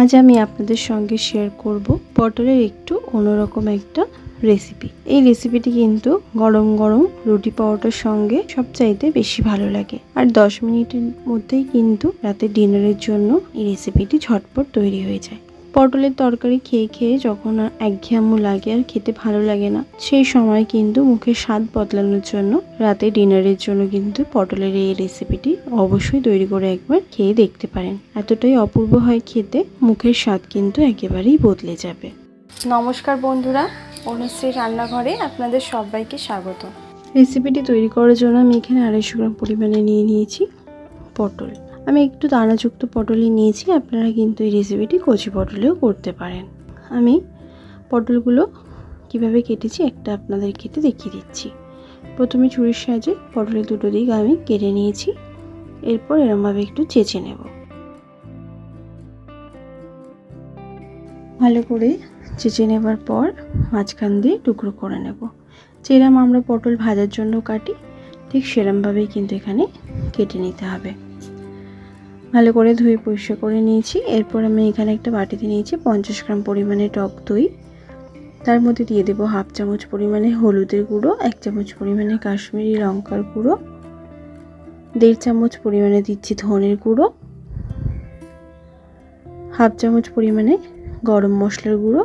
আজ আমি আপনাদের সঙ্গে শেয়ার করব পটলের একটু অন্যরকম একটা রেসিপি। এই রেসিপিটি কিন্তু গরম গরম রুটি পরোটার সঙ্গে সবচাইতে বেশি ভালো লাগে। আর 10 মিনিটের মধ্যেই কিন্তু রাতে ডিনারের জন্য এই রেসিপিটি ঝটপট তৈরি হয়ে যায়। পটলের তরকারি খেয়ে খেয়ে যখন আর একঘেয়ামু লাগে আর খেতে ভালো লাগে না, সেই সময় কিন্তু মুখের স্বাদ বদলানোর জন্য রাতে ডিনারের জন্য কিন্তু পটলের এই রেসিপিটি অবশ্যই তৈরি করে একবার খেয়ে দেখতে পারেন। এতটাই অপূর্ব হয় খেতে, মুখের স্বাদ কিন্তু একেবারেই বদলে যাবে। নমস্কার বন্ধুরা, অনুশ্রীর রান্নাঘরে আপনাদের সবাইকে স্বাগত। রেসিপিটি তৈরি করার জন্য আমি এখানে 250 গ্রাম পরিমাণে নিয়ে নিয়েছি পটল। আমি একটু দানাযুক্ত পটলই নিয়েছি, আপনারা কিন্তু এই রেসিপিটি কচি পটলেও করতে পারেন। আমি পটলগুলো কিভাবে কেটেছি একটা আপনাদের কেটে দেখিয়ে দিচ্ছি। প্রথমে ছুরির সাহায্যে পটলের দুটো দিক আমি কেটে নিয়েছি। এরপর এরমভাবে একটু চেঁচে নেব। ভালো করে চেঁচে নেবার পর মাঝখান দিয়ে টুকরো করে নেব। যেরকম আমরা পটল ভাজার জন্য কাটি ঠিক সেরমভাবেই কিন্তু এখানে কেটে নিতে হবে। ভালো করে ধুয়ে পরিষ্কার করে নিয়েছি। এরপর আমি এখানে একটা বাটিতে নিয়েছি 50 গ্রাম পরিমাণে টক দই। তার মধ্যে দিয়ে দেবো 1/2 চামচ পরিমাণে হলুদের গুঁড়ো, 1 চামচ পরিমাণে কাশ্মীরি লঙ্কার গুঁড়ো, 1.5 চামচ পরিমাণে দিচ্ছি ধনের গুঁড়ো, 1/2 চামচ পরিমাণে গরম মশলার গুঁড়ো,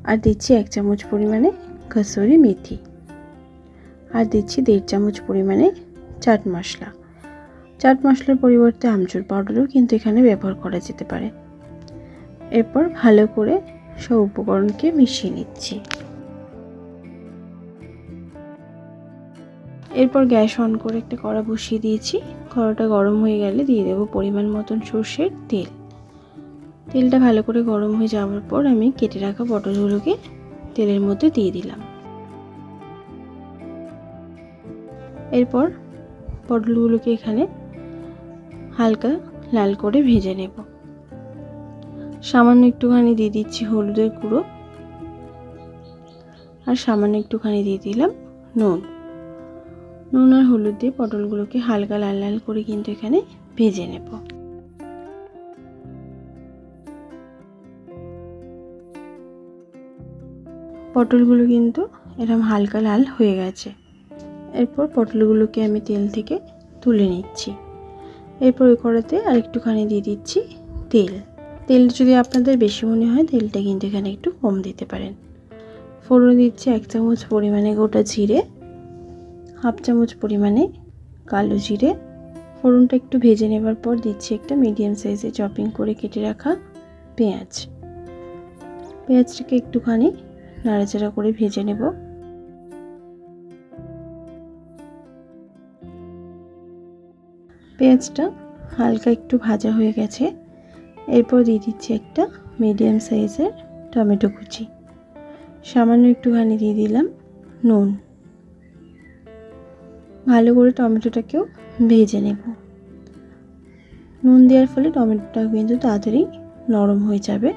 আর দিচ্ছি 1 চামচ পরিমাণে কসুরি মেথি, আর দিচ্ছি 1.5 চামচ পরিমাণে চাট মশলা। চাট মশলার পরিবর্তে আমচুর পাউডারও কিন্তু এখানে ব্যবহার করা যেতে পারে। এরপর ভালো করে সব উপকরণকে মিশিয়ে নিচ্ছি। এরপর গ্যাস অন করে একটা কড়া বসিয়ে দিয়েছি। কড়াটা গরম হয়ে গেলে দিয়ে দেবো পরিমাণ মতন সর্ষের তেল। তেলটা ভালো করে গরম হয়ে যাওয়ার পর আমি কেটে রাখা পটলগুলোকে তেলের মধ্যে দিয়ে দিলাম। এরপর পটলগুলোকে এখানে হালকা লাল করে ভেজে নেব। সামান্য একটুখানি দিয়ে দিচ্ছি হলুদের গুঁড়ো, আর সামান্য একটুখানি দিয়ে দিলাম নুন। নুন আর হলুদ দিয়ে পটলগুলোকে হালকা লাল লাল করে কিন্তু এখানে ভেজে নেব। পটলগুলো কিন্তু এরকম হালকা লাল হয়ে গেছে। এরপর পটলগুলোকে আমি তেল থেকে তুলে নিচ্ছি। এরপর ওই কড়াতে আর একটুখানি দিয়ে দিচ্ছি তেল। তেল যদি আপনাদের বেশি মনে হয় তেলটা কিন্তু এখানে একটু কম দিতে পারেন। ফোড়নে দিচ্ছি 1 চামচ পরিমাণে গোটা জিরে, 1/2 চামচ পরিমাণে কালো জিরে। ফোড়নটা একটু ভেজে নেবার পর দিচ্ছি একটা মিডিয়াম সাইজে চপিং করে কেটে রাখা পেঁয়াজ। পেঁয়াজটাকে একটুখানি নাড়াচাড়া করে ভেজে নেব। পেঁয়াজটা হালকা একটু ভাজা হয়ে গেছে। এরপর দিয়ে দিচ্ছি একটা মিডিয়াম সাইজের টমেটো কুচি। সামান্য একটুখানি দিয়ে দিলাম নুন। ভালো করে টমেটোটাকেও ভেজে নেব। নুন দেওয়ার ফলে টমেটোটা কিন্তু তাড়াতাড়ি নরম হয়ে যাবে।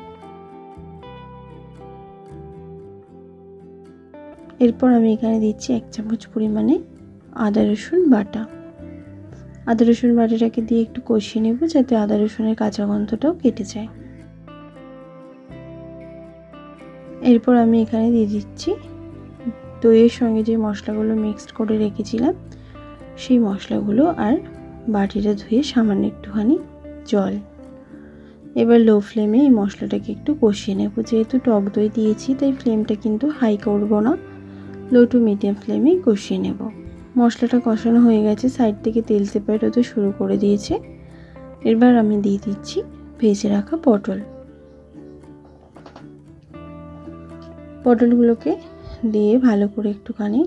এরপর আমি এখানে দিচ্ছি 1 চামচ পরিমাণে আদা রসুন বাটা। আদা রসুন বাটাটাকে দিয়ে একটু কষিয়ে নেব যাতে আদা রসুনের কাঁচা গন্ধটাও কেটে যায়। এরপর আমি এখানে দিয়ে দিচ্ছি দইয়ের সঙ্গে যে মশলাগুলো মিক্সড করে রেখেছিলাম সেই মশলাগুলো, আর বাটিটা ধুয়ে সামান্য একটুখানি জল। এবার লো ফ্লেমে এই মশলাটাকে একটু কষিয়ে নেব। যেহেতু টক দই দিয়েছি তাই ফ্লেমটা কিন্তু হাই করব না, লো টু মিডিয়াম ফ্লেমে কষিয়ে নেব। মশলাটা কষানো হয়ে গেছে, সাইড থেকে তেল সেপারেট হতে শুরু করে দিয়েছে। এবার আমি দিয়ে দিচ্ছি ভেজে রাখা পটল। পটলগুলোকে দিয়ে ভালো করে একটুখানি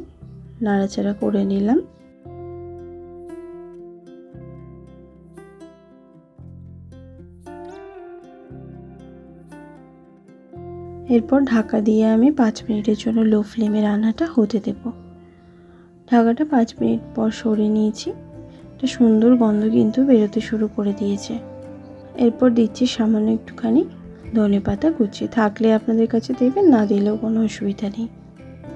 নাড়াচাড়া করে নিলাম। এরপর ঢাকা দিয়ে আমি 5 মিনিটের জন্য লো ফ্লেমে রান্নাটা হতে দেব। ঢাকাটা 5 মিনিট পর সরিয়ে নিয়েছি। একটা সুন্দর গন্ধ কিন্তু বেরোতে শুরু করে দিয়েছে। এরপর দিচ্ছি সামান্য একটুখানি ধনেপাতা কুচি। থাকলে আপনাদের কাছে দেবেন, না দিলেও কোনো অসুবিধা নেই।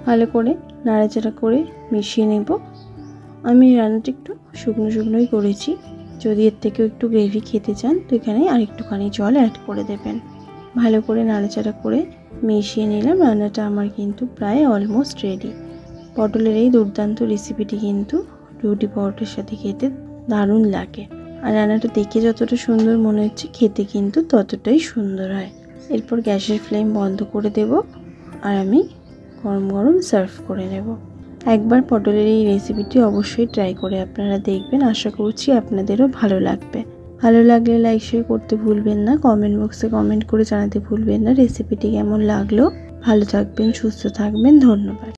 ভালো করে নাড়াচাড়া করে মিশিয়ে নেব। আমি রান্নাটা একটু শুকনো শুকনোই করেছি, যদি এর থেকেও একটু গ্রেভি খেতে চান তো এখানে আর একটুখানি জল অ্যাড করে দেবেন। ভালো করে নাড়াচাড়া করে মিশিয়ে নিলাম। রান্নাটা আমার কিন্তু প্রায় অলমোস্ট রেডি। পটলের এই দুর্দান্ত রেসিপিটি কিন্তু রুটি পরোটার সাথে খেতে দারুণ লাগে। আর রান্নাটা দেখে যতটা সুন্দর মনে হচ্ছে খেতে কিন্তু ততটাই সুন্দর হয়। এরপর গ্যাসের ফ্লেম বন্ধ করে দেব আর আমি গরম গরম সার্ভ করে নেব। একবার পটলের এই রেসিপিটি অবশ্যই ট্রাই করে আপনারা দেখবেন। আশা করছি আপনাদেরও ভালো লাগবে। ভালো লাগলে লাইক শেয়ার করতে ভুলবেন না। কমেন্ট বক্সে কমেন্ট করে জানাতে ভুলবেন না রেসিপিটি কেমন লাগলো। ভালো থাকবেন, সুস্থ থাকবেন। ধন্যবাদ।